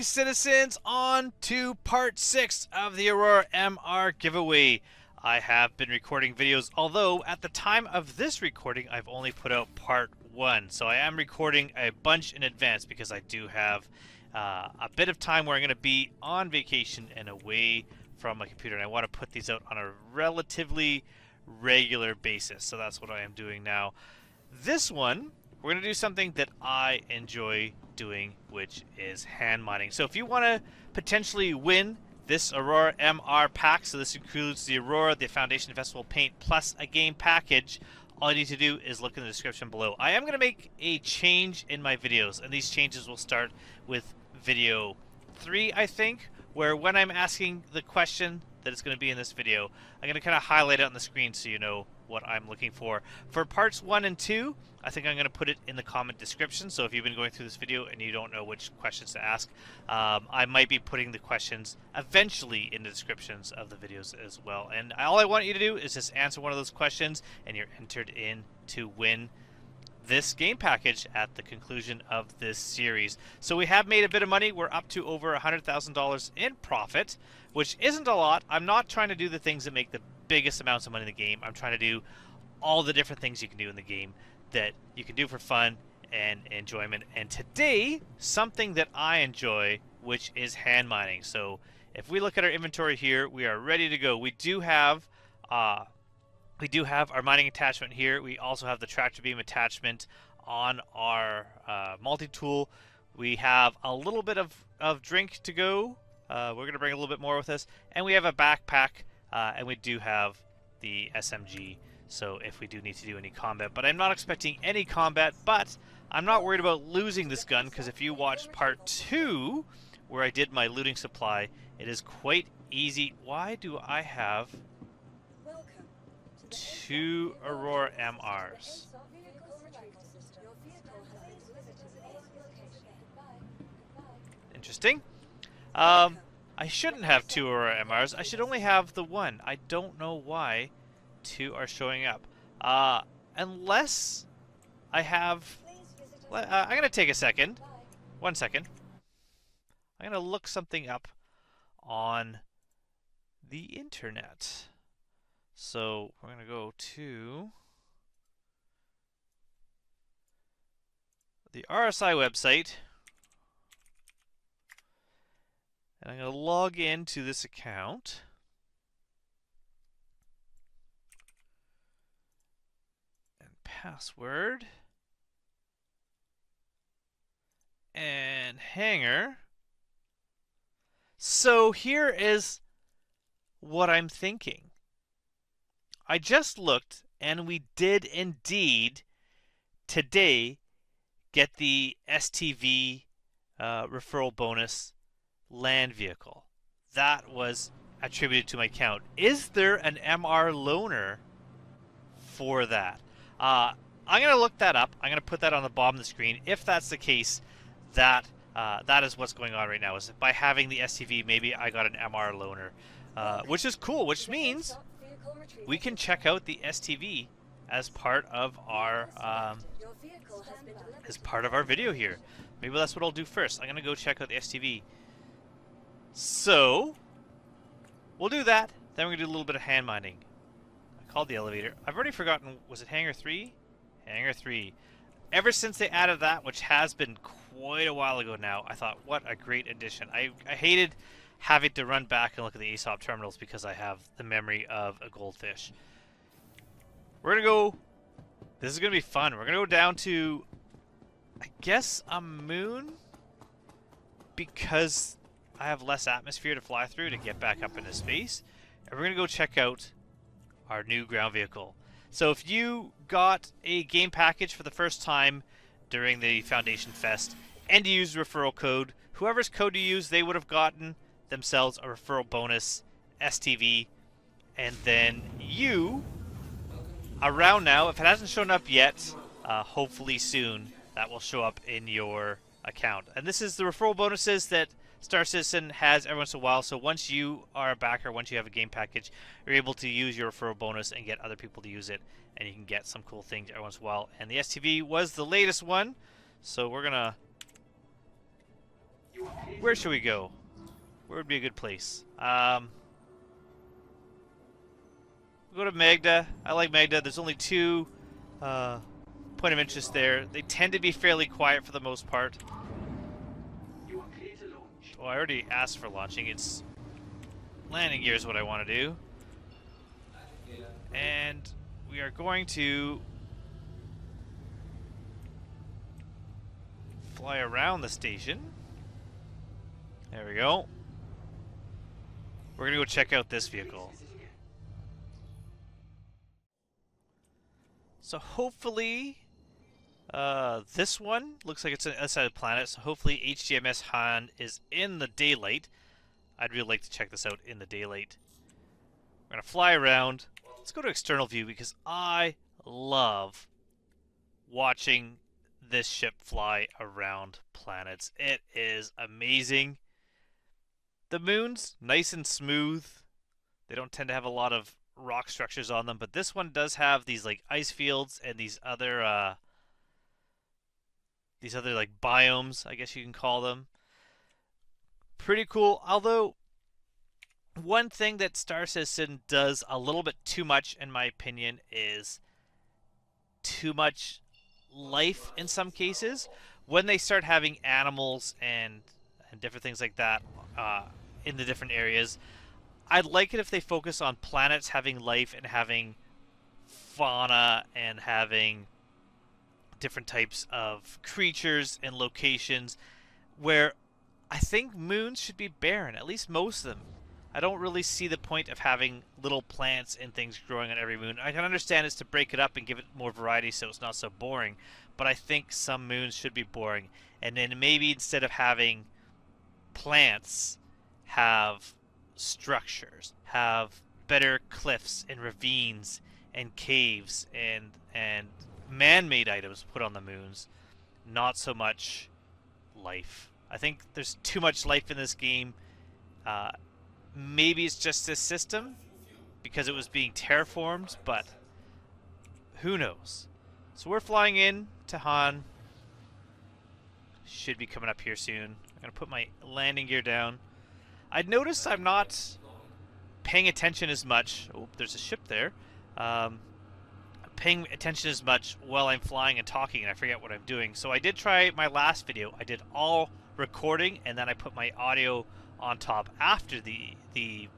Citizens, on to part 6 of the Aurora MR giveaway. I have been recording videos, although at the time of this recording I've only put out part 1, so I am recording a bunch in advance because I do have a bit of time where I'm going to be on vacation and away from my computer, and I want to put these out on a relatively regular basis, so that's what I am doing now. This one, we're going to do something that I enjoy doing, which is hand mining. So if you want to potentially win this Aurora MR pack, so this includes the Aurora, the Foundation Festival paint, plus a game package, all you need to do is look in the description below. I am going to make a change in my videos, and these changes will start with video 3, I think, where when I'm asking the question that is going to be in this video, I'm going to kind of highlight it on the screen so you know what I'm looking for. For parts 1 and 2, I think I'm going to put it in the comment description, so if you've been going through this video and you don't know which questions to ask, I might be putting the questions eventually in the descriptions of the videos as well. And all I want you to do is just answer one of those questions, and you're entered in to win this game package at the conclusion of this series. So we have made a bit of money. We're up to over $100,000 in profit, which isn't a lot. I'm not trying to do the things that make the biggest amounts of money in the game. I'm trying to do all the different things you can do in the game that you can do for fun and enjoyment. And today, something that I enjoy, which is hand mining. So if we look at our inventory here, we are ready to go. We do have our mining attachment here. We also have the tractor beam attachment on our multi-tool. We have a little bit of drink to go. We're going to bring a little bit more with us. And we have a backpack, and we do have the SMG. So if we do need to do any combat, but I'm not expecting any combat, but I'm not worried about losing this gun, because if you watched part 2, where I did my looting supply, it is quite easy. Why do I have 2 Aurora MRs? Interesting. I shouldn't have 2 Aurora MRs. I should only have the 1. I don't know why 2 are showing up. Unless I have... I'm going to take a second. 1 second. I'm going to look something up on the internet. So we're going to go to the RSI website. And I'm going to log into this account. Password and hanger. So here is what I'm thinking. I just looked, and we did indeed today get the STV referral bonus land vehicle. That was attributed to my account. Is there an MR loaner for that? I'm going to look that up. I'm going to put that on the bottom of the screen. If that's the case, that is what's going on right now. Is by having the STV, maybe I got an MR loaner, which is cool, which means we can check out the STV as part of our video here. Maybe that's what I'll do first. I'm going to go check out the STV. So we'll do that. Then we're going to do a little bit of hand mining. Called the elevator. I've already forgotten, was it Hangar 3? Hangar 3. Ever since they added that, which has been quite a while ago now, I thought, what a great addition. I hated having to run back and look at the ASOP terminals because I have the memory of a goldfish. We're going to go... This is going to be fun. We're going to go down to, I guess, a moon? Because I have less atmosphere to fly through to get back up into space. And we're going to go check out our new ground vehicle. So if you got a game package for the first time during the Foundation Fest and you used referral code, whoever's code you use, they would have gotten themselves a referral bonus STV, and then you, around now, if it hasn't shown up yet, hopefully soon, that will show up in your account. And this is the referral bonuses that Star Citizen has every once in a while. So once you are a backer, once you have a game package, you're able to use your referral bonus and get other people to use it, and you can get some cool things every once in a while. And the STV was the latest one, so we're gonna... Where should we go? Where would be a good place? We'll go to Magda. I like Magda. There's only two point of interest there. They tend to be fairly quiet for the most part. Oh, I already asked for launching. It's landing gear is what I want to do. And we are going to fly around the station. There we go. We're going to go check out this vehicle. So hopefully, this one looks like it's on the other side of the planet. So hopefully HGMS Han is in the daylight. I'd really like to check this out in the daylight. We're going to fly around. Let's go to external view because I love watching this ship fly around planets. It is amazing. The moon's nice and smooth. They don't tend to have a lot of rock structures on them, but this one does have these like ice fields and these other like biomes, I guess you can call them. Pretty cool. Although one thing that Star Citizen does a little bit too much, in my opinion, is too much life in some cases. When they start having animals and different things like that in the different areas, I'd like it if they focus on planets having life and having fauna and having different types of creatures and locations, where I think moons should be barren, at least most of them. I don't really see the point of having little plants and things growing on every moon. I can understand it's to break it up and give it more variety so it's not so boring, but I think some moons should be boring. And then maybe instead of having plants, have structures, have better cliffs and ravines and caves and man-made items put on the moons. Not so much life. I think there's too much life in this game. Maybe it's just this system because it was being terraformed, but who knows. So we're flying in to Han. Should be coming up here soon. I'm going to put my landing gear down. I'd noticed I'm not paying attention as much. Oh, there's a ship there. Paying attention as much while I'm flying and talking, and I forget what I'm doing. So I did try my last video. I did all recording, and then I put my audio on top after the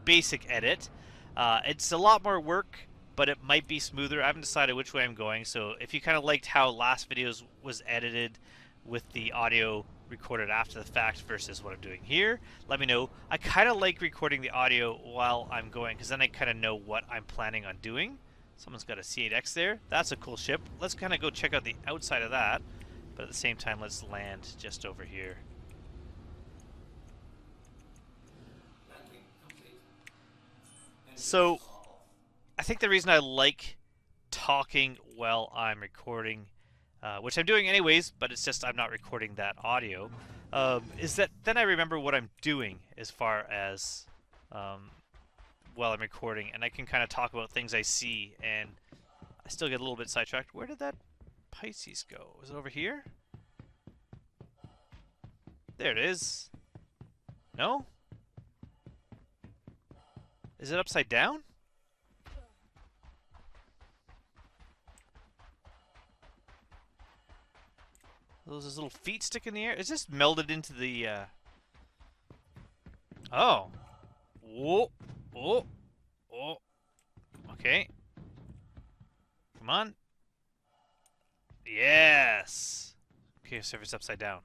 basic edit. It's a lot more work, but it might be smoother. I haven't decided which way I'm going. So if you kind of liked how last videos was edited with the audio recorded after the fact versus what I'm doing here, let me know. I kind of like recording the audio while I'm going because then I kind of know what I'm planning on doing. Someone's got a C8X there. That's a cool ship. Let's kind of go check out the outside of that, but at the same time let's land just over here. So I think the reason I like talking while I'm recording, which I'm doing anyways, but it's just I'm not recording that audio, is that then I remember what I'm doing as far as while I'm recording, and I can kind of talk about things I see, and I still get a little bit sidetracked. Where did that Pisces go? Is it over here? There it is. No? Is it upside down? Those little feet stick in the air? Is this melded into the, Oh. Whoa. Oh. Oh. Okay. Come on. Yes. Okay, so if it's upside down.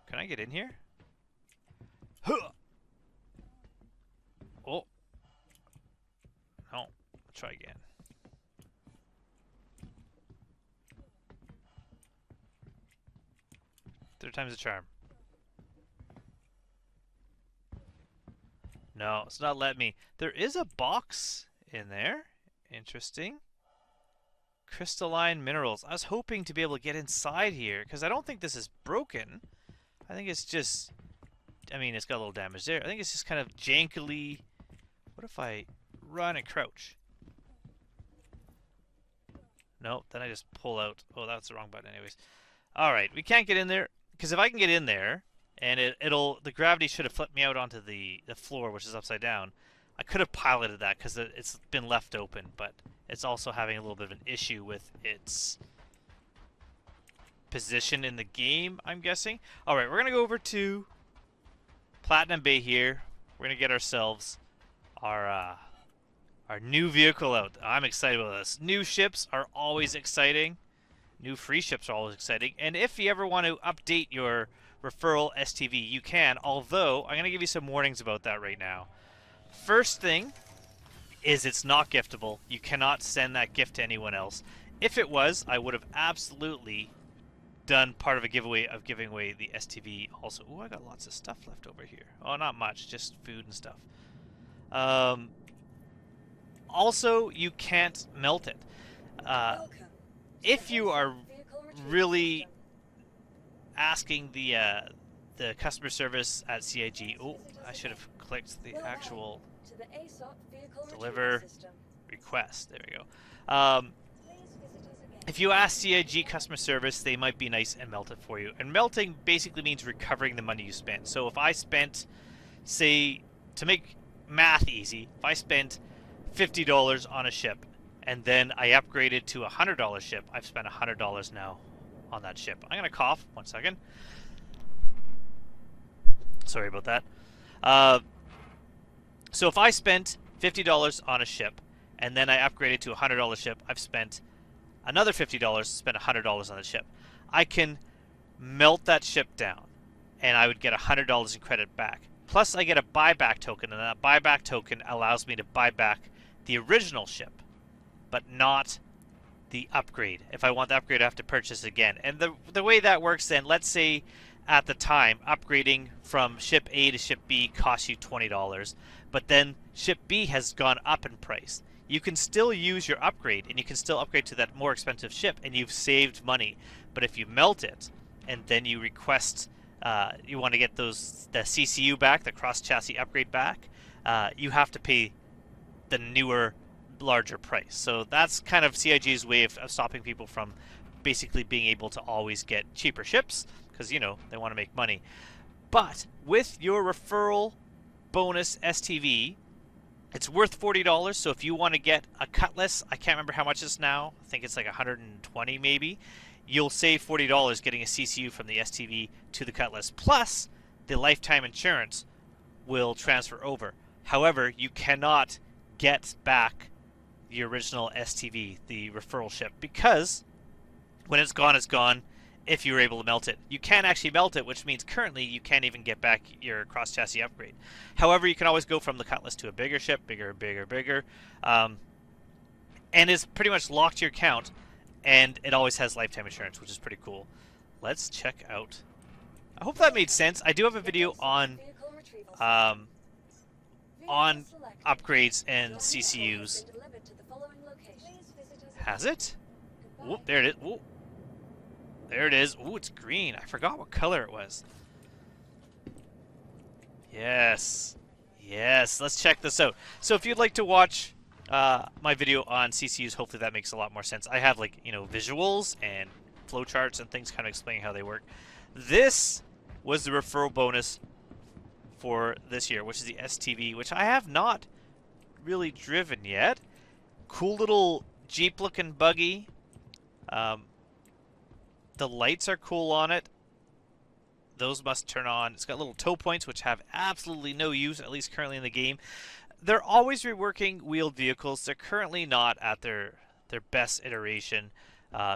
Can I get in here? Huh. Oh. No. Try again. Third time's a charm. No, it's not letting me. There is a box in there. Interesting. Crystalline minerals. I was hoping to be able to get inside here because I don't think this is broken. I think it's just... I mean, it's got a little damage there. I think it's just kind of jankily... What if I run and crouch? No, then I just pull out. Oh, that's the wrong button anyways. Alright, we can't get in there. Because if I can get in there, and the gravity should have flipped me out onto the floor, which is upside down. I could have piloted that because it's been left open, but it's also having a little bit of an issue with its position in the game, I'm guessing. Alright, we're going to go over to Platinum Bay here. We're going to get ourselves our new vehicle out. I'm excited about this. New ships are always exciting. New free ships are always exciting. And if you ever want to update your referral STV, you can. Although, I'm going to give you some warnings about that right now. First thing is it's not giftable. You cannot send that gift to anyone else. If it was, I would have absolutely done part of a giveaway of giving away the STV also. Ooh, I got lots of stuff left over here. Oh, not much, just food and stuff. Also, you can't melt it. If you are really asking the customer service at CIG, oh, I should have clicked the actual deliver request. There we go. If you ask CIG customer service, they might be nice and melt it for you. And melting basically means recovering the money you spent. So if I spent, say, to make math easy, if I spent $50 on a ship and then I upgraded to a $100 ship, I've spent $100 now on that ship. I'm going to cough. 1 second. Sorry about that. So if I spent $50 on a ship and then I upgraded to a $100 ship, I've spent another $50 to spend $100 on the ship. I can melt that ship down and I would get $100 in credit back. Plus I get a buyback token, and that buyback token allows me to buy back the original ship, but not the upgrade. If I want the upgrade, I have to purchase it again. And the way that works then, let's say at the time, upgrading from ship A to ship B costs you $20, but then ship B has gone up in price. You can still use your upgrade, and you can still upgrade to that more expensive ship, and you've saved money. But if you melt it, and then you request, you want to get the CCU back, the cross-chassis upgrade back, you have to pay the newer, larger price. So that's kind of CIG's way of stopping people from basically being able to always get cheaper ships, because, you know, they want to make money. But with your referral bonus STV, it's worth $40. So if you want to get a Cutlass, I can't remember how much it's now. I think it's like $120 maybe. You'll save $40 getting a CCU from the STV to the Cutlass. Plus, the lifetime insurance will transfer over. However, you cannot get back the original STV, the referral ship, because when it's gone if you were able to melt it. You can't actually melt it, which means currently you can't even get back your cross-chassis upgrade. However, you can always go from the Cutlass to a bigger ship, bigger, and it's pretty much locked to your account, and it always has lifetime insurance, which is pretty cool. Let's check out... I hope that made sense. I do have a video on upgrades and CCUs. Has it? Whoop, there it is. Whoop. There it is. Ooh, it's green. I forgot what color it was. Yes. Yes, let's check this out. So if you'd like to watch my video on CCUs, hopefully that makes a lot more sense. I have, like, you know, visuals and flowcharts and things kind of explaining how they work. This was the referral bonus for this year, which is the STV, which I have not really driven yet. Cool little Jeep-looking buggy. The lights are cool on it. Those must turn on. It's got little tow points, which have absolutely no use, at least currently in the game. They're always reworking wheeled vehicles. They're currently not at their best iteration.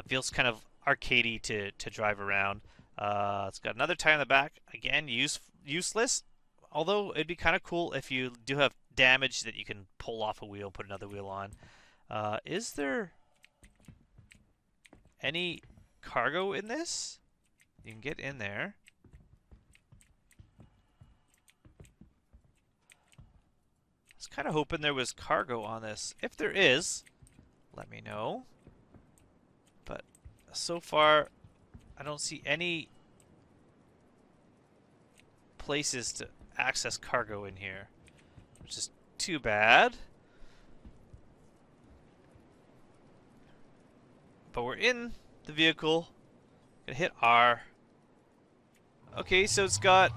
Feels kind of arcadey to drive around. It's got another tire in the back. Again, useless. Although it'd be kind of cool if you do have damage that you can pull off a wheel, put another wheel on. Is there any cargo in this? You can get in there. was kind of hoping there was cargo on this. If there is, let me know. But so far, I don't see any places to access cargo in here, which is too bad. But we're in the vehicle. Gonna hit R. Okay, so it's got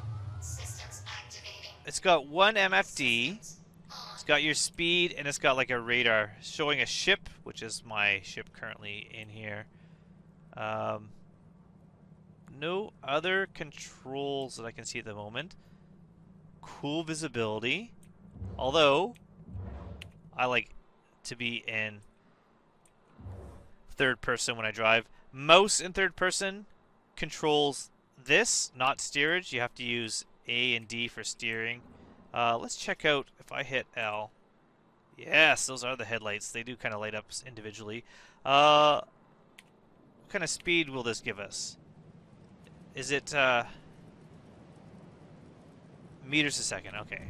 one MFD. It's got your speed, and it's got like a radar showing a ship, which is my ship currently in here. No other controls that I can see at the moment. Cool visibility. Although, I like to be in third person when I drive. Mouse in third person controls this, not steerage. You have to use A and D for steering. Let's check out if I hit L. Yes, those are the headlights. They do kind of light up individually. What kind of speed will this give us? Is it meters a second? Okay.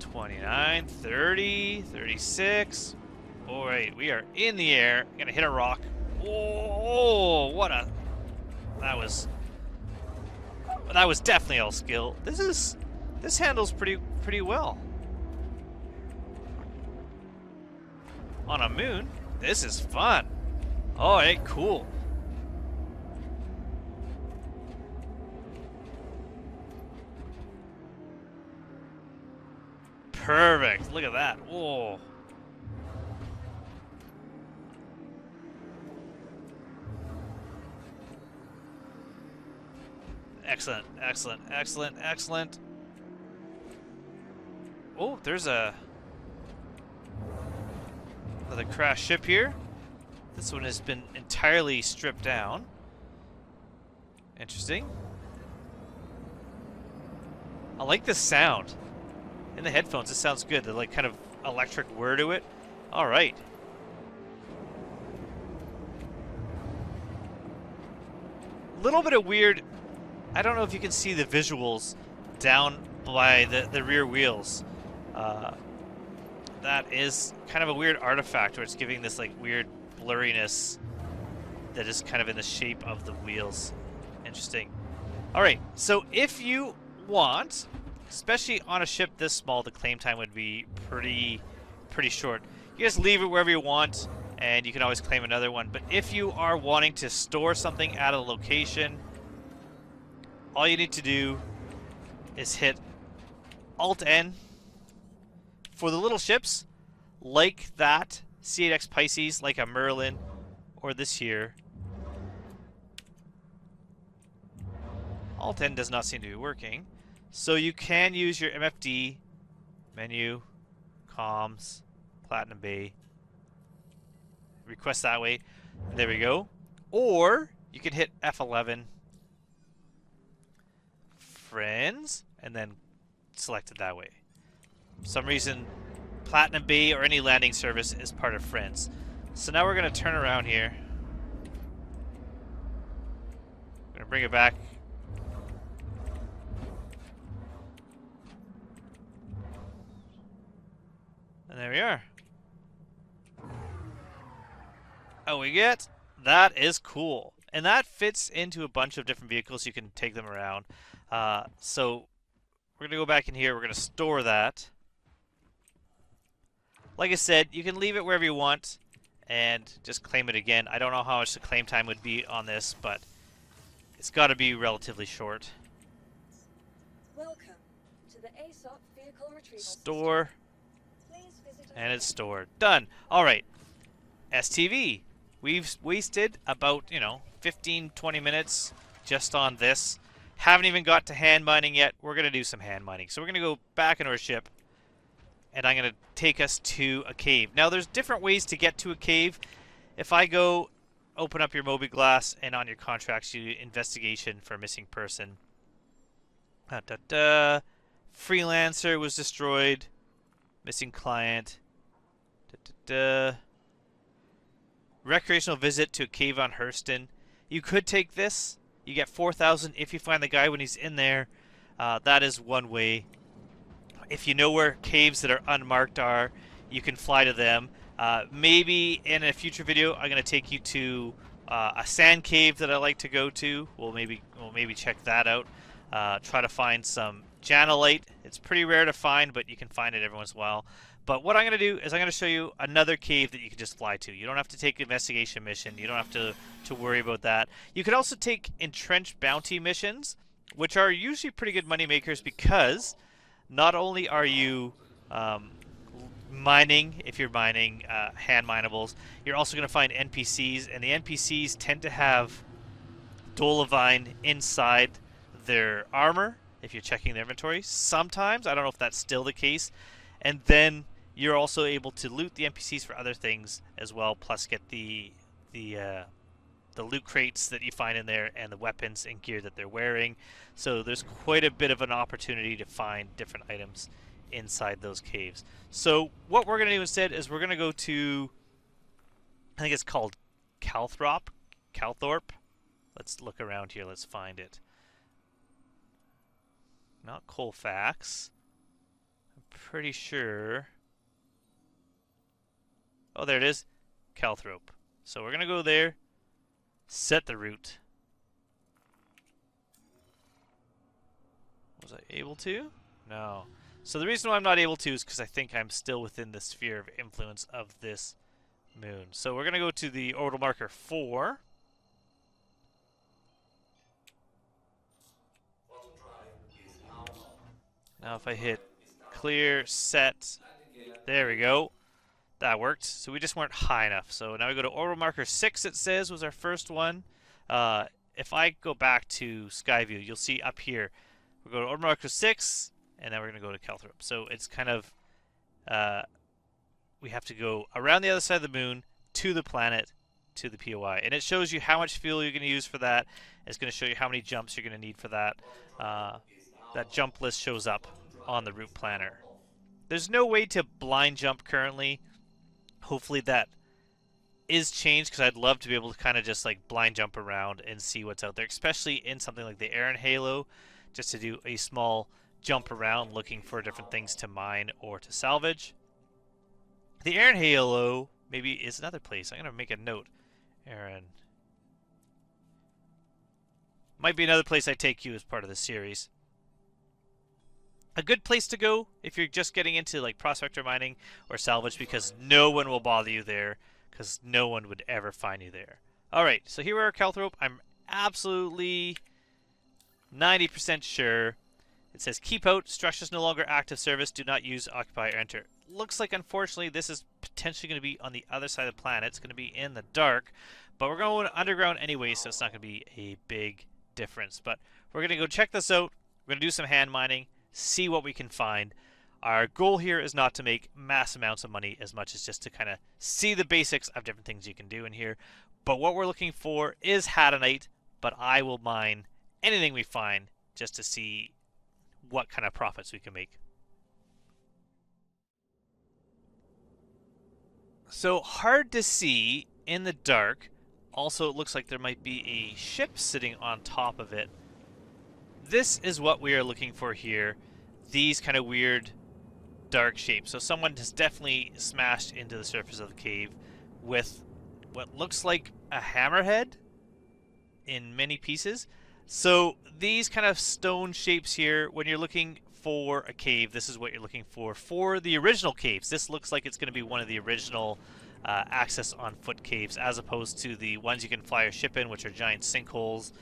$29, $30, $36. All right, we are in the air. Gonna hit a rock. Oh, what a! That was definitely all skill. This handles pretty well. On a moon, this is fun. All right, cool. Perfect. Look at that. Whoa. Excellent, excellent, excellent, excellent. Oh, there's another crashed ship here. This one has been entirely stripped down. Interesting. I like the sound. In the headphones, it sounds good. The like kind of electric whir to it. All right. Little bit of weird. I don't know if you can see the visuals down by the rear wheels. That is kind of a weird artifact where it's giving this like weird blurriness that is kind of in the shape of the wheels. Interesting. All right, so if you want, especially on a ship this small, the claim time would be pretty short. You just leave it wherever you want, and you can always claim another one. But if you are wanting to store something at a location, all you need to do is hit Alt-N. For the little ships, like that C8X Pisces, like a Merlin, or this here, Alt-N does not seem to be working. So you can use your MFD, menu, comms, Platinum Bay, request that way. There we go. Or you can hit F11, friends, and then select it that way. For some reason, Platinum Bay or any landing service is part of friends. So now we're going to turn around here. We're going to bring it back. And there we are. Oh, we get? That is cool. And that fits into a bunch of different vehicles. You can take them around. So we're going to go back in here. We're going to store that. Like I said, you can leave it wherever you want and just claim it again. I don't know how much the claim time would be on this, but it's got to be relatively short. Welcome to the ASOP vehicle retrieval Store. System. And it's stored. Done. All right. STV. We've wasted about, 15, 20 minutes just on this. Haven't even got to hand mining yet. We're going to do some hand mining. So we're going to go back into our ship, and I'm going to take us to a cave. Now, there's different ways to get to a cave. If I go open up your Moby Glass, and on your contracts, you do investigation for a missing person. Freelancer was destroyed. Missing client. Recreational visit to a cave on Hurston. You could take this, You get 4,000 if you find the guy when he's in there. That is one way. If you know where caves that are unmarked are, you can fly to them. Maybe in a future video, I'm going to take you to a sand cave that I like to go to. We'll maybe check that out. Try to find some janolite. It's pretty rare to find, but you can find it every once in a while. But what I'm going to do is I'm going to show you another cave that you can just fly to. You don't have to take an investigation mission. You don't have to worry about that. You can also take entrenched bounty missions, which are usually pretty good money makers because not only are you mining, if you're mining hand minables, you're also going to find NPCs, and the NPCs tend to have Dolivine inside their armor if you're checking their inventory. Sometimes, I don't know if that's still the case, and then you're also able to loot the NPCs for other things as well, plus get the loot crates that you find in there and the weapons and gear that they're wearing. So there's quite a bit of an opportunity to find different items inside those caves. So what we're going to do instead is we're going to go to, I think it's called Calthrope. Let's look around here. Let's find it. Not Colfax. I'm pretty sure. Oh, there it is. Calthrope. So we're going to go there. Set the route. Was I able to? No. So the reason why I'm not able to is because I think I'm still within the sphere of influence of this moon. So we're going to go to the orbital marker 4. Now if I hit clear, set, there we go. That worked. So we just weren't high enough. So now we go to orbital marker 6, it says, was our first one. If I go back to Skyview, you'll see up here, we'll go to orbital marker 6, and then we're going to go to Calthrope. So it's kind of, we have to go around the other side of the moon to the planet, to the POI. And it shows you how much fuel you're going to use for that. It's going to show you how many jumps you're going to need for that. That jump list shows up on the route planner. There's no way to blind jump currently. Hopefully that is changed, because I'd love to be able to kind of just like blind jump around and see what's out there, especially in something like the Air and Halo, just to do a small jump around looking for different things to mine or to salvage. The Air and Halo maybe is another place. I'm going to make a note. Aaron. Might be another place I take you as part of the series. A good place to go if you're just getting into like prospector mining or salvage, because no one will bother you there, because no one would ever find you there. Alright, so here we are at Calthrope. I'm absolutely 90% sure. It says keep out, structures no longer active service, do not use, occupy, or enter. Looks like unfortunately this is potentially going to be on the other side of the planet. It's going to be in the dark, but we're going underground anyway, so it's not going to be a big difference. But we're going to go check this out. We're going to do some hand mining, see what we can find. Our goal here is not to make mass amounts of money as much as just to kind of see the basics of different things you can do in here. But what we're looking for is Hadanite, but I will mine anything we find just to see what kind of profits we can make. So hard to see in the dark. Also, it looks like there might be a ship sitting on top of it. This is what we are looking for here. These kind of weird dark shapes. So someone has definitely smashed into the surface of the cave with what looks like a hammerhead in many pieces. So these kind of stone shapes here, when you're looking for a cave, this is what you're looking for. For the original caves, this looks like it's going to be one of the original access on foot caves, as opposed to the ones you can fly a ship in, which are giant sinkholes.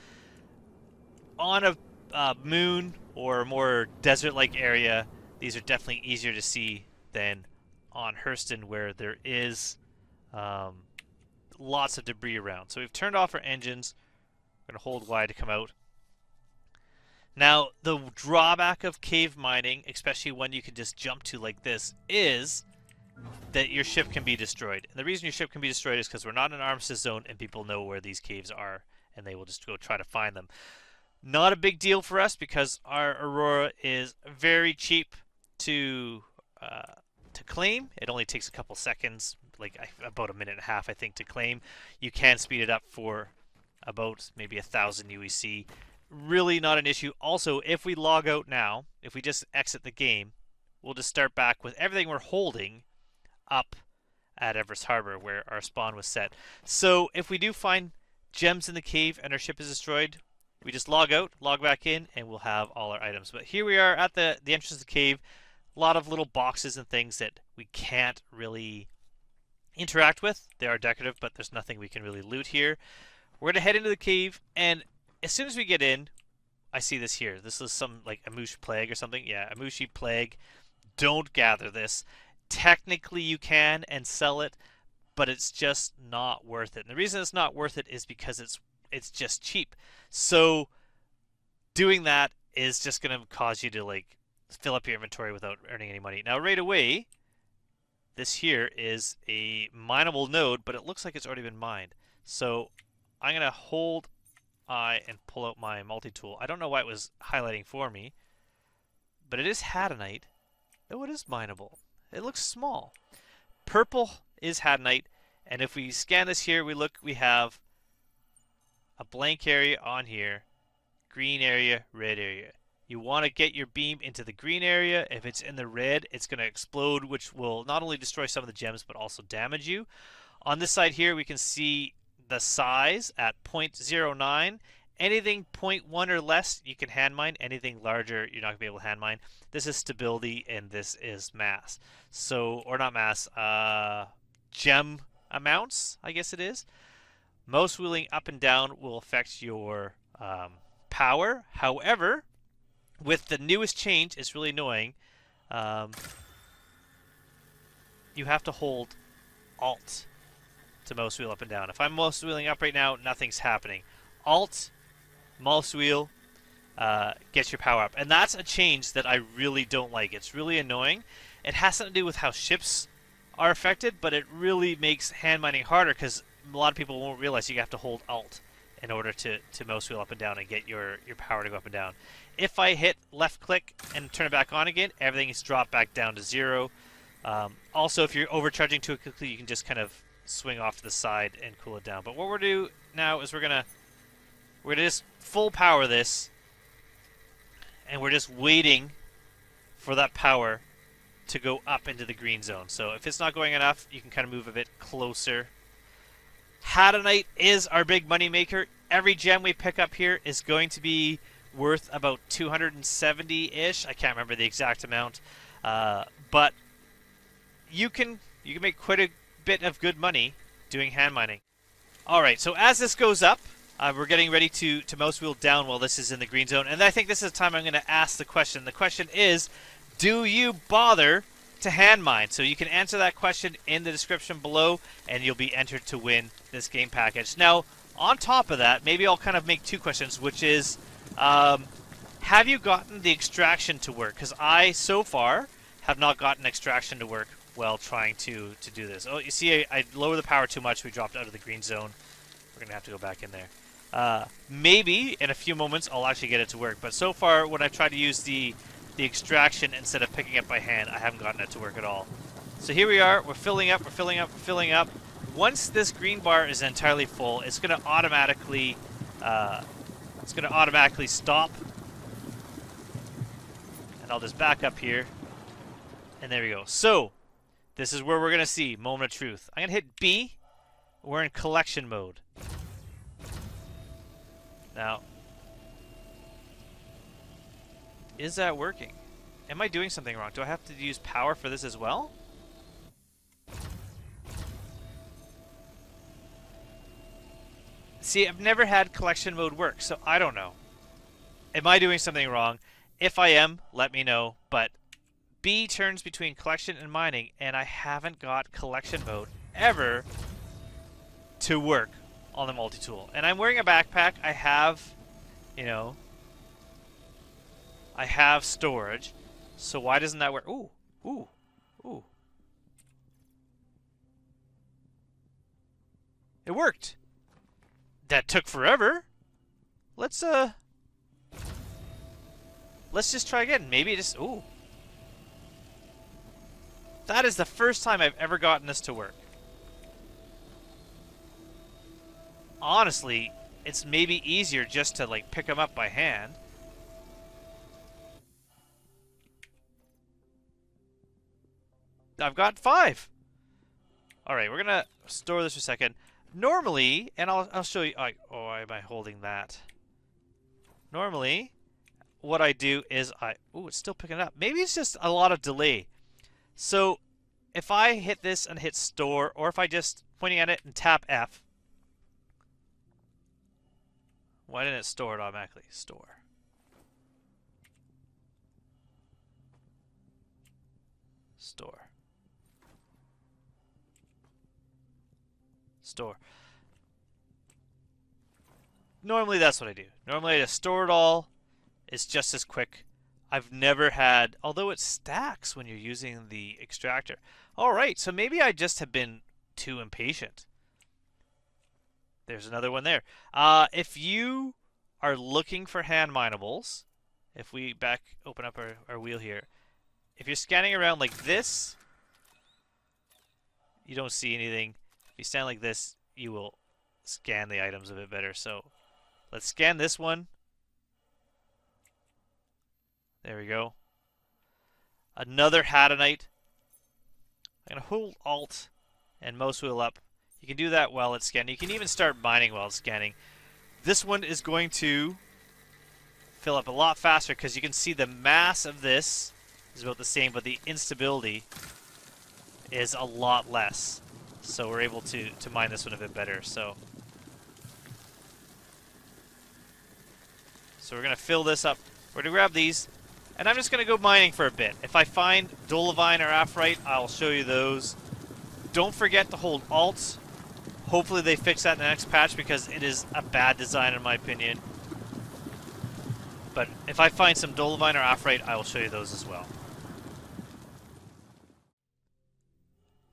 On a moon or a more desert-like area, these are definitely easier to see than on Hurston, where there is lots of debris around. So we've turned off our engines. We're going to hold Y to come out. Now, the drawback of cave mining, especially when you can just jump to like this, is that your ship can be destroyed. And the reason your ship can be destroyed is because we're not in an armistice zone and people know where these caves are, and they will just go try to find them. Not a big deal for us because our Aurora is very cheap to claim. It only takes a couple seconds, like about a minute and a half, I think, to claim. You can speed it up for about maybe 1,000 UEC. Really not an issue. Also, if we log out now, if we just exit the game, we'll just start back with everything we're holding up at Everest Harbor where our spawn was set. So if we do find gems in the cave and our ship is destroyed, we just log out, log back in, and we'll have all our items. But here we are at the entrance of the cave. A lot of little boxes and things that we can't really interact with. They are decorative, but there's nothing we can really loot here. We're going to head into the cave, and as soon as we get in, I see this here. This is some like Amushi plague or something. Yeah, Amushi plague. Don't gather this. Technically you can and sell it, but it's just not worth it. And the reason it's not worth it is because it's just cheap. So doing that is just going to cause you to like fill up your inventory without earning any money. Now right away, this here is a mineable node, but it looks like it's already been mined. So I'm going to hold I and pull out my multi-tool. I don't know why it was highlighting for me, but it is hadanite. Oh, it is mineable. It looks small. Purple is hadanite, and if we scan this here, we have a blank area on here, green area, red area. You want to get your beam into the green area. If it's in the red, it's going to explode, which will not only destroy some of the gems, but also damage you. On this side here, we can see the size at 0.09. Anything 0.1 or less, you can hand mine. Anything larger, you're not going to be able to hand mine. This is stability, and this is mass. So, or not mass, gem amounts, I guess it is. Mouse wheeling up and down will affect your power. However, with the newest change, it's really annoying. You have to hold Alt to mouse wheel up and down. If I'm mouse wheeling up right now, nothing's happening. Alt, mouse wheel, gets your power up. And that's a change that I really don't like. It's really annoying. It has something to do with how ships are affected, but it really makes hand mining harder because a lot of people won't realize you have to hold Alt in order to mouse wheel up and down and get your power to go up and down. If I hit left click and turn it back on again, everything is dropped back down to 0. Also, if you're overcharging too quickly, you can just kind of swing off to the side and cool it down. But what we're going to do now is we're gonna just full power this, and we're just waiting for that power to go up into the green zone. So if it's not going enough, you can kind of move a bit closer. Hadanite is our big money maker. Every gem we pick up here is going to be worth about 270-ish. I can't remember the exact amount, but you can make quite a bit of good money doing hand mining. Alright, so as this goes up, we're getting ready to mouse wheel down while this is in the green zone, and I think this is the time I'm going to ask the question. The question is, do you bother to hand mine? So you can answer that question in the description below, and you'll be entered to win this game package. Now, on top of that, maybe I'll kind of make two questions, which is, have you gotten the extraction to work? Because I, so far, have not gotten extraction to work while trying to do this. Oh, you see, I lowered the power too much. We dropped out of the green zone. We're going to have to go back in there. Maybe in a few moments I'll actually get it to work. But so far, when I've tried to use the extraction instead of picking it by hand, I haven't gotten it to work at all. So here we are. We're filling up. We're filling up. We're filling up. Once this green bar is entirely full, it's going to automatically stop. And I'll just back up here. And there we go. So this is where we're going to see moment of truth. I'm going to hit B. We're in collection mode. Now, is that working? Am I doing something wrong? Do I have to use power for this as well? See, I've never had collection mode work, so I don't know. Am I doing something wrong? If I am, let me know. But B turns between collection and mining, and I haven't got collection mode ever to work on the multi-tool. And I'm wearing a backpack. I have, I have storage. So why doesn't that work? Ooh, ooh, ooh. It worked. That took forever. Let's just try again. Maybe just, ooh. That is the first time I've ever gotten this to work. Honestly, it's maybe easier just to like pick them up by hand. I've got 5. All right, we're gonna store this for a second. Normally, and I'll show you. Oh, why am I holding that? Normally, what I do is oh, it's still picking it up. Maybe it's just a lot of delay. So if I hit this and hit store, or if I just pointing at it and tap F, why didn't it store it automatically? Store. Store. Store. Normally that's what I do. Normally I just store it all. It's just as quick. I've never had, although it stacks when you're using the extractor. Alright, so maybe I just have been too impatient. There's another one there. If you are looking for hand minables, if we open up our wheel here, if you're scanning around like this, you don't see anything. If you stand like this, you will scan the items a bit better. So let's scan this one. There we go. Another Hadanite. I'm going to hold Alt and mouse wheel up. You can do that while it's scanning. You can even start mining while it's scanning. This one is going to fill up a lot faster because you can see the mass of this is about the same, but the instability is a lot less. So we're able to mine this one a bit better. So we're going to fill this up. We're going to grab these, and I'm just going to go mining for a bit. If I find Dolivine or Aphrite, I'll show you those. Don't forget to hold Alt. Hopefully they fix that in the next patch because it is a bad design in my opinion. But if I find some Dolivine or Aphrite, I will show you those as well.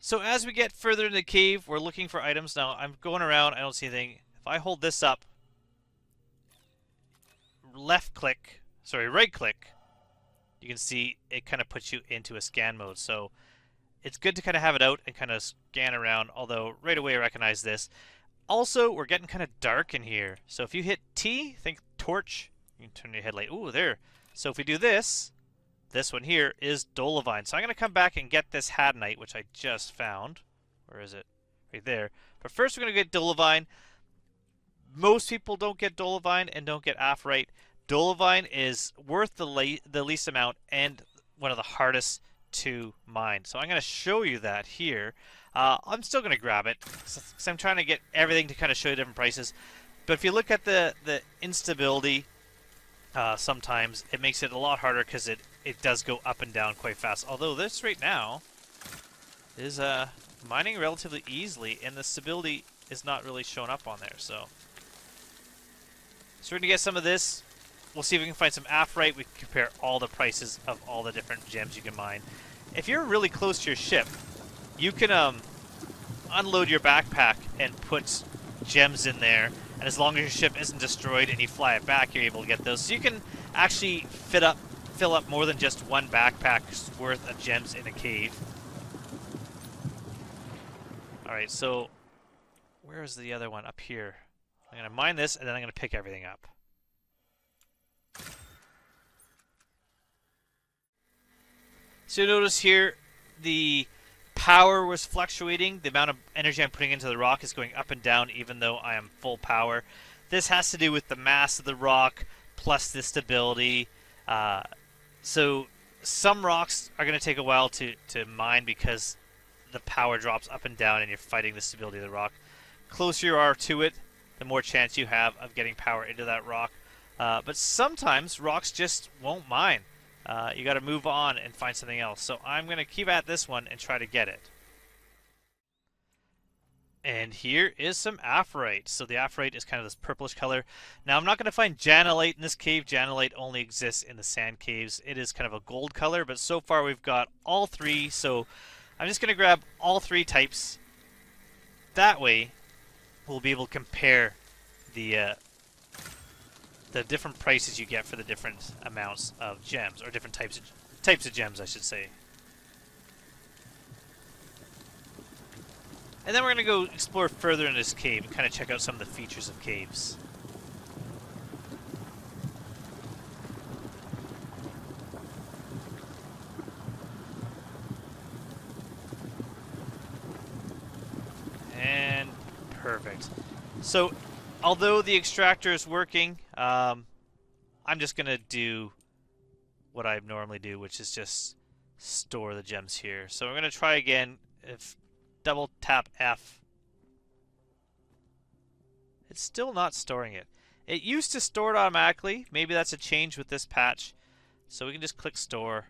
So as we get further in the cave, we're looking for items. Now I'm going around, I don't see anything. If I hold this up, right click, you can see it kind of puts you into a scan mode. So it's good to kind of have it out and kind of scan around, although right away I recognize this. Also, we're getting kind of dark in here. So if you hit T, think torch, you can turn your headlight. Ooh, there. So if we do this, this one here is Dolivine. So I'm going to come back and get this Hadanite, which I just found. Where is it? Right there. But first we're going to get Dolivine. Most people don't get Dolivine and don't get Aphrite. Dolivine is worth the least amount and one of the hardest to mine. So I'm going to show you that here. I'm still going to grab it because I'm trying to get everything to kind of show you different prices. But if you look at the instability, sometimes it makes it a lot harder because it does go up and down quite fast. Although this right now is mining relatively easily and the stability is not really showing up on there. So we're going to get some of this. We'll see if we can find some Aphrite. We can compare all the prices of all the different gems you can mine. If you're really close to your ship, you can unload your backpack and put gems in there. And as long as your ship isn't destroyed and you fly it back, you're able to get those. So you can actually fill up more than just one backpack's worth of gems in a cave. Alright, so where is the other one? Up here. I'm going to mine this and then I'm going to pick everything up. So you'll notice here the power was fluctuating. The amount of energy I'm putting into the rock is going up and down even though I am full power. This has to do with the mass of the rock plus the stability. So some rocks are going to take a while to mine because the power drops up and down and you're fighting the stability of the rock. Closer you are to it, the more chance you have of getting power into that rock. But sometimes rocks just won't mine. You got to move on and find something else. So I'm going to keep at this one and try to get it. And here is some Aphrite. So the Aphrite is kind of this purplish color. Now I'm not going to find Janolite in this cave. Janolite only exists in the sand caves. It is kind of a gold color, but so far we've got all three. So I'm just going to grab all three types. That way we'll be able to compare the different prices you get for the different amounts of gems, or different types of gems, I should say. And then we're going to go explore further in this cave and kind of check out some of the features of caves. Perfect. So, although the extractor is working, I'm just going to do what I normally do, which is just store the gems here. So we're going to try again. If double tap F, it's still not storing it. It used to store it automatically. Maybe that's a change with this patch. So we can just click store.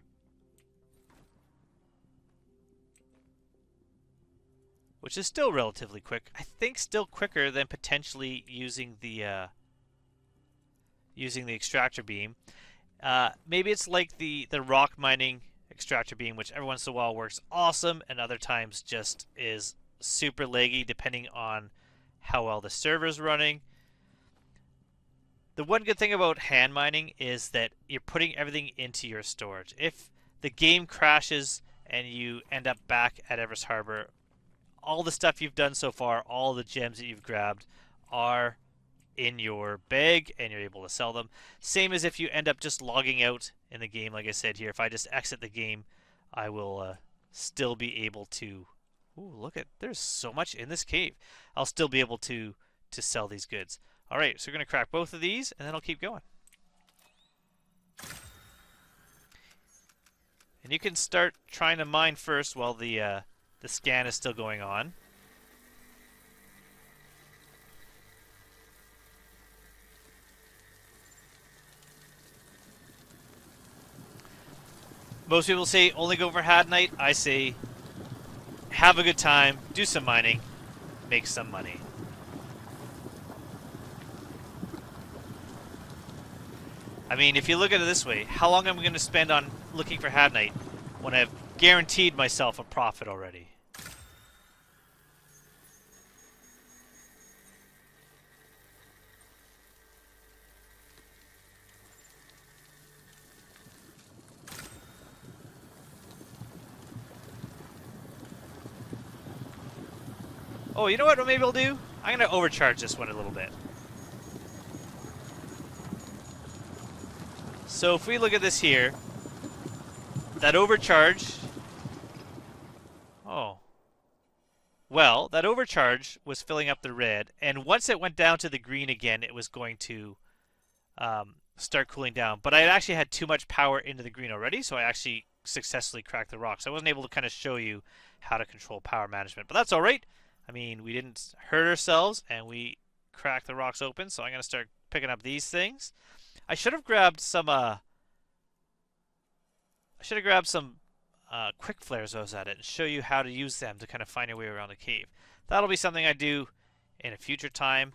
Which is still relatively quick. I think still quicker than potentially using the extractor beam. Maybe it's like the rock mining extractor beam, which every once in a while works awesome, and other times just is super laggy depending on how well the server's running. The one good thing about hand mining is that you're putting everything into your storage. If the game crashes and you end up back at Everest Harbor, all the stuff you've done so far, all the gems that you've grabbed are in your bag and you're able to sell them. Same as if you end up just logging out in the game, like I said here. If I just exit the game, I will still be able to... Ooh, look at, there's so much in this cave. I'll still be able to sell these goods. Alright, so we're going to crack both of these and then I'll keep going. And you can start trying to mine first while the scan is still going on. Most people say only go for Hadnite. I say have a good time, do some mining, make some money. I mean, if you look at it this way, how long am I going to spend on looking for Hadnite when I've guaranteed myself a profit already? Oh, you know what maybe I'll do? I'm going to overcharge this one a little bit. So if we look at this here, that overcharge... Oh. Well, that overcharge was filling up the red, and once it went down to the green again, it was going to start cooling down. But I actually had too much power into the green already, so I actually successfully cracked the rocks. I wasn't able to kind of show you how to control power management, but that's all right. I mean, we didn't hurt ourselves, and we cracked the rocks open, so I'm going to start picking up these things. I should have grabbed some quick flares while I was at it and show you how to use them to kind of find your way around the cave. That'll be something I do in a future time,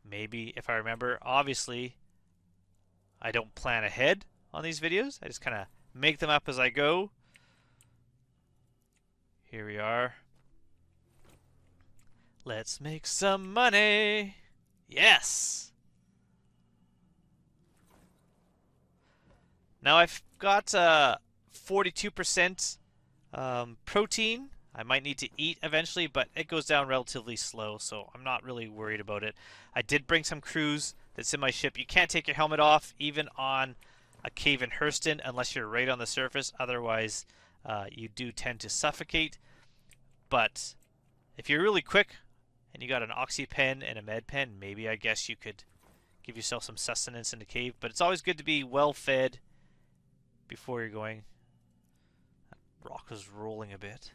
maybe if I remember. Obviously, I don't plan ahead on these videos. I just kind of make them up as I go. Here we are. Let's make some money. Yes! Now I've got 42% protein. I might need to eat eventually, but it goes down relatively slow, so I'm not really worried about it. I did bring some crews that's in my ship. You can't take your helmet off, even on a cave in Hurston, unless you're right on the surface. Otherwise, you do tend to suffocate. But if you're really quick, and you got an oxy pen and a med pen, maybe I guess you could give yourself some sustenance in the cave. But it's always good to be well fed before you're going. That rock is rolling a bit.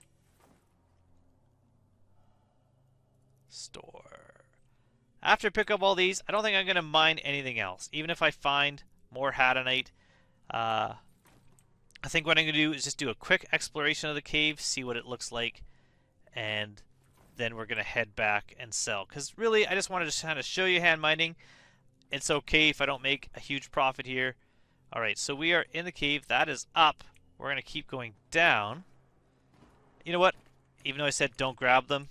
Store. After I pick up all these, I don't think I'm going to mine anything else. Even if I find more Hadonite, I think what I'm going to do is just do a quick exploration of the cave, see what it looks like, and then we're going to head back and sell. Because really, I just wanted to kind of show you hand mining. It's okay if I don't make a huge profit here. Alright, so we are in the cave. That is up. We're going to keep going down. You know what? Even though I said don't grab them,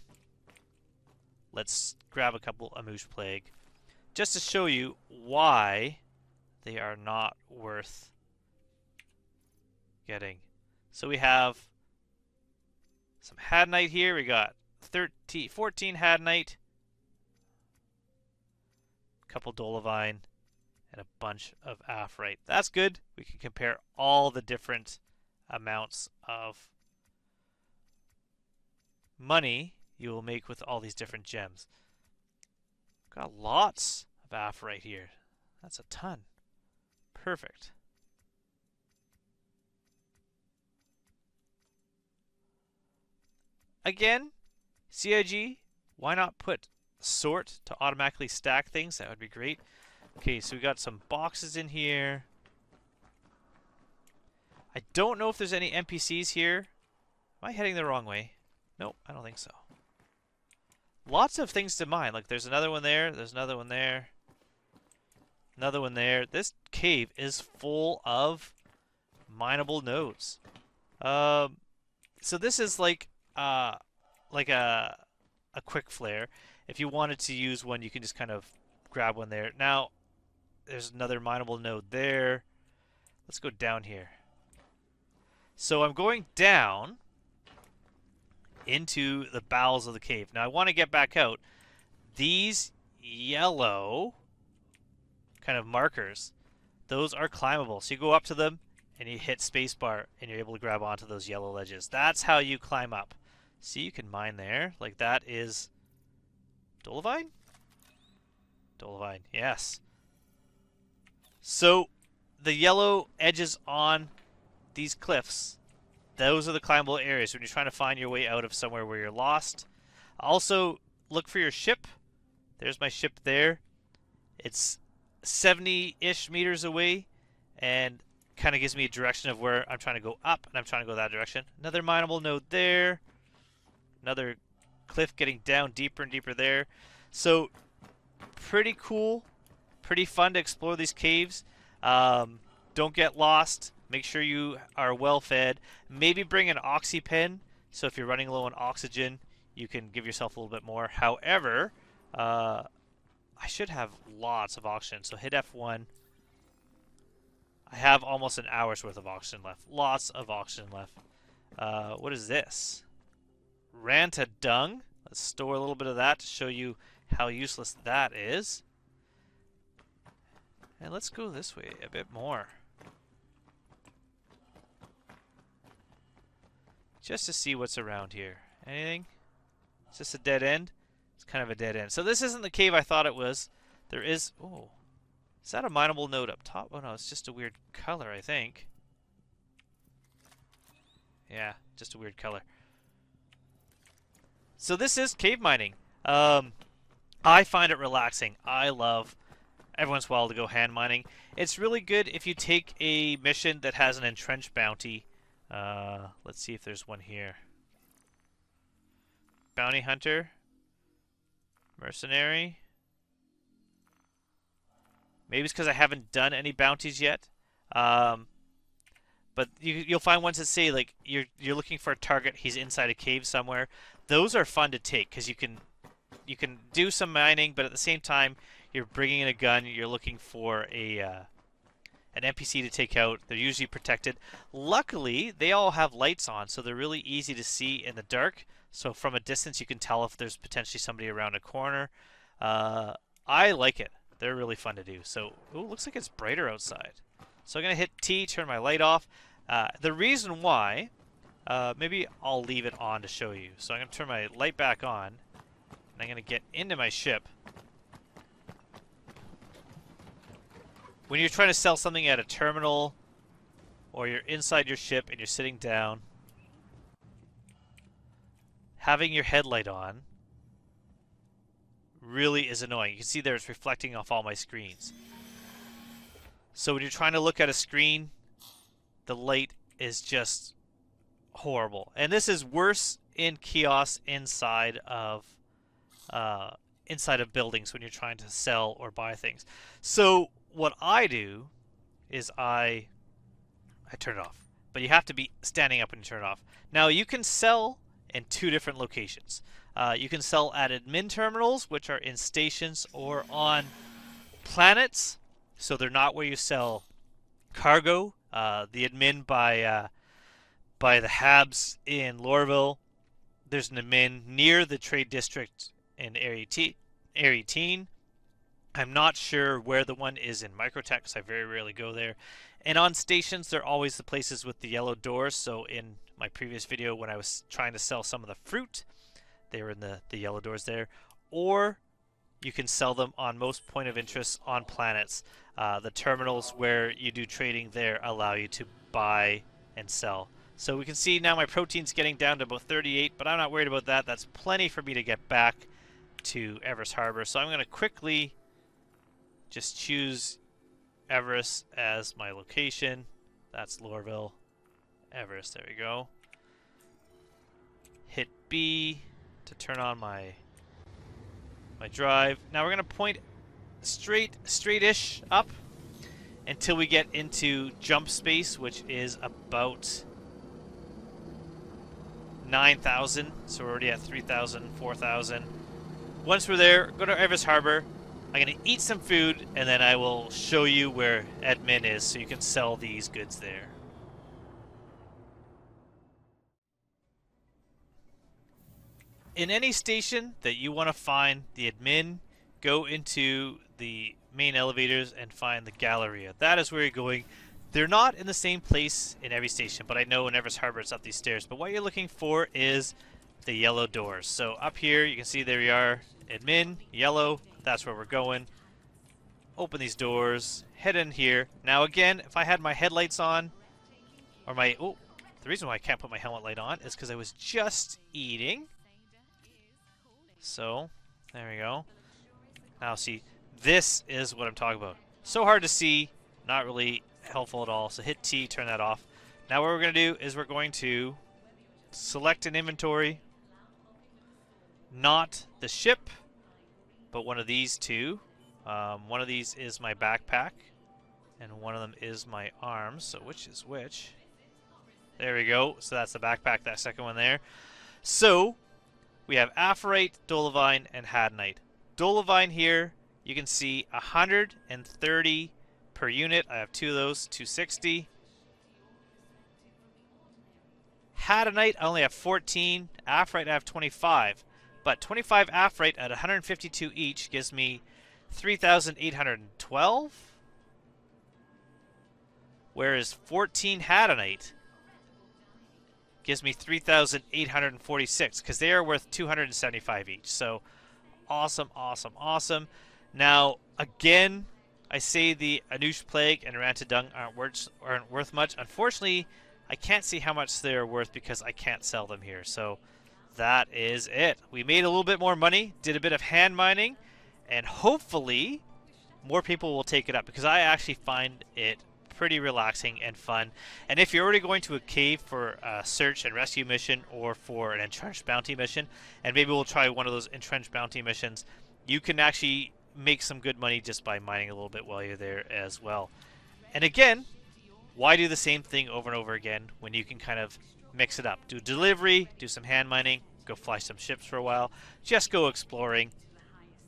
let's grab a couple Amuse Plague. Just to show you why they are not worth getting. So we have some Hadonite here. We got 14 Hadonite, a couple Dolivine, and a bunch of Aphrite. That's good. We can compare all the different amounts of money you will make with all these different gems. Got lots of aphrite here. That's a ton. Perfect. Again, CIG, why not put sort to automatically stack things? That would be great. Okay, so we got some boxes in here. I don't know if there's any NPCs here. Am I heading the wrong way? Nope, I don't think so. Lots of things to mine. Like, there's another one there. There's another one there. Another one there. This cave is full of mineable nodes. So this is like a quick flare. If you wanted to use one, you can just kind of grab one there. Now, there's another mineable node there. Let's go down here. So I'm going down into the bowels of the cave. Now I want to get back out. These yellow kind of markers, those are climbable. So you go up to them and you hit spacebar and you're able to grab onto those yellow ledges. That's how you climb up. See, you can mine there. Like, that is Dolivine? Dolivine, yes. So the yellow edges on these cliffs, those are the climbable areas when you're trying to find your way out of somewhere where you're lost. Also, look for your ship. There's my ship there. It's 70-ish meters away and kind of gives me a direction of where I'm trying to go up, and I'm trying to go that direction. Another mineable node there. Another cliff getting down deeper and deeper there. So, pretty cool. Pretty fun to explore these caves. Don't get lost. Make sure you are well fed. Maybe bring an oxy pen, so if you're running low on oxygen, you can give yourself a little bit more. However, I should have lots of oxygen, so hit F1. I have almost an hour's worth of oxygen left. Lots of oxygen left. What is this? Ranta dung. Let's store a little bit of that to show you how useless that is. And let's go this way a bit more. Just to see what's around here. Anything? Is this a dead end? It's kind of a dead end. So this isn't the cave I thought it was. There is... Oh. Is that a mineable node up top? Oh no, it's just a weird color, I think. Yeah, just a weird color. So this is cave mining. I find it relaxing. I love every once in a while to go hand mining. It's really good if you take a mission that has an entrenched bounty. Let's see if there's one here. Bounty hunter. Mercenary. Maybe it's because I haven't done any bounties yet. But you'll find ones that say, like, you're looking for a target, he's inside a cave somewhere. Those are fun to take because you can do some mining, but at the same time you're bringing in a gun. You're looking for an NPC to take out. They're usually protected. Luckily, they all have lights on, so they're really easy to see in the dark. So from a distance, you can tell if there's potentially somebody around a corner. I like it. They're really fun to do. So, ooh, looks like it's brighter outside. So I'm going to hit T, turn my light off. The reason why, maybe I'll leave it on to show you. So I'm going to turn my light back on, and I'm going to get into my ship. When you're trying to sell something at a terminal, or you're inside your ship and you're sitting down, having your headlight on really is annoying. You can see there it's reflecting off all my screens. So when you're trying to look at a screen, the light is just horrible. And this is worse in kiosks inside of buildings when you're trying to sell or buy things. So what I do is I turn it off. But you have to be standing up when you turn it off. Now you can sell in two different locations. You can sell at admin terminals, which are in stations or on planets. So they're not where you sell cargo. The admin by the Habs in Lorville. There's an admin near the trade district in Area 18. I'm not sure where the one is in Microtech because I very rarely go there. And on stations, they're always the places with the yellow doors. So in my previous video, when I was trying to sell some of the fruit, they were in the yellow doors there. Or you can sell them on most point of interest on planets. The terminals where you do trading there allow you to buy and sell. So we can see now my protein's getting down to about 38, but I'm not worried about that. That's plenty for me to get back to Everest Harbor. So I'm going to quickly just choose Everest as my location. That's Lorville, Everest. There we go. Hit B to turn on my drive. Now we're going to point straight-ish up until we get into jump space, which is about 9,000. So we're already at 3,000, 4,000. Once we're there, go to Everest Harbor. I'm going to eat some food, and then I will show you where admin is so you can sell these goods there. In any station that you want to find the admin, go into the main elevators and find the Galleria. That is where you're going. They're not in the same place in every station, but I know in Everest Harbor it's up these stairs. But what you're looking for is the yellow doors. So up here you can see there we are, admin, yellow, that's where we're going. Open these doors, head in here. Now again, if I had my headlights on, or my, oh, the reason why I can't put my helmet light on is because I was just eating. So, there we go. Now see, this is what I'm talking about. So hard to see, not really helpful at all. So hit T, turn that off. Now what we're going to do is we're going to select an inventory, not the ship, but one of these two. One of these is my backpack, and one of them is my arms. So which is which? There we go. So that's the backpack, that second one there. So we have Aphorite, Dolivine, and Hadanite. Dolivine here, you can see 130 per unit. I have two of those, 260. Hadanite, I only have 14. Aphorite, I have 25. But 25 Aphorite at 152 each gives me 3,812. Whereas 14 Hadanite gives me 3,846 because they are worth 275 each. So awesome, awesome, awesome. Now, again, I say the Anush Plague and Rantadung aren't worth much. Unfortunately, I can't see how much they're worth because I can't sell them here. So that is it. We made a little bit more money, did a bit of hand mining, and hopefully more people will take it up because I actually find it pretty relaxing and fun. And if you're already going to a cave for a search and rescue mission or for an entrenched bounty mission, and maybe we'll try one of those entrenched bounty missions, you can actually make some good money just by mining a little bit while you're there as well. And again, why do the same thing over and over again when you can kind of mix it up? Do delivery, do some hand mining, go fly some ships for a while, just go exploring.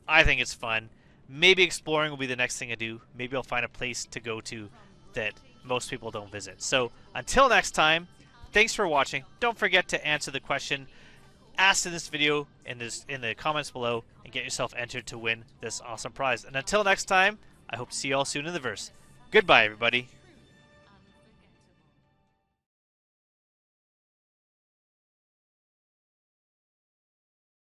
I think it's fun. Maybe exploring will be the next thing I do. Maybe I'll find a place to go to that most people don't visit. So until next time, thanks for watching. Don't forget to answer the question asked in this video in the comments below and get yourself entered to win this awesome prize. And until next time, I hope to see you all soon in the verse. Goodbye, everybody.